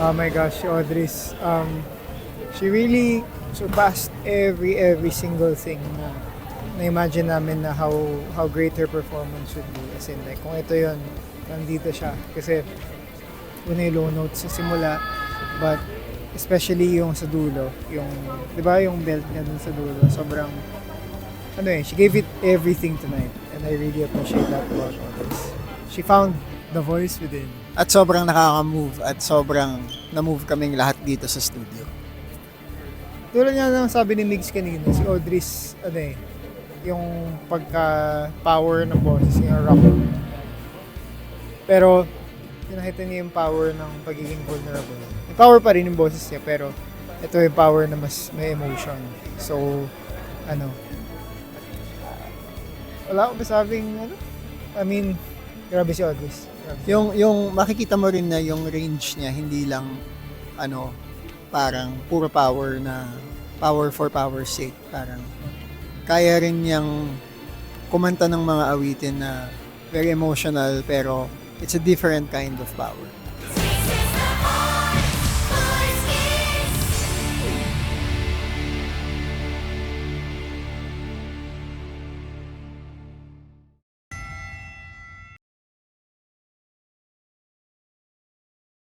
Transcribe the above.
Oh my gosh, si Audris. She really surpassed every single thing na na-imagine namin na how great her performance should be. As in, like, kung ito yun, nandito siya. Kasi, una yung low notes sa simula, but especially yung sa dulo, yung, di ba yung belt niya dun sa dulo, sobrang, she gave it everything tonight. And I really appreciate that about Audris. She found the voice within. At sobrang nakaka-move at sobrang na-move kaming lahat dito sa studio. Tulad nga ng sabi ni Migs kanina, si Audris, yung pagka-power ng boses niya, rock. Pero, pinakita niya yung power ng pagiging vulnerable. May power pa rin yung boses niya, pero ito yung power na mas may emotion. So, wala ko masabing, grabe si Audris. Grabe. Yung makikita mo rin na yung range niya, hindi lang, parang puro power na power for power's sake. Parang, kaya rin niyang kumanta ng mga awitin na very emotional, pero it's a different kind of power.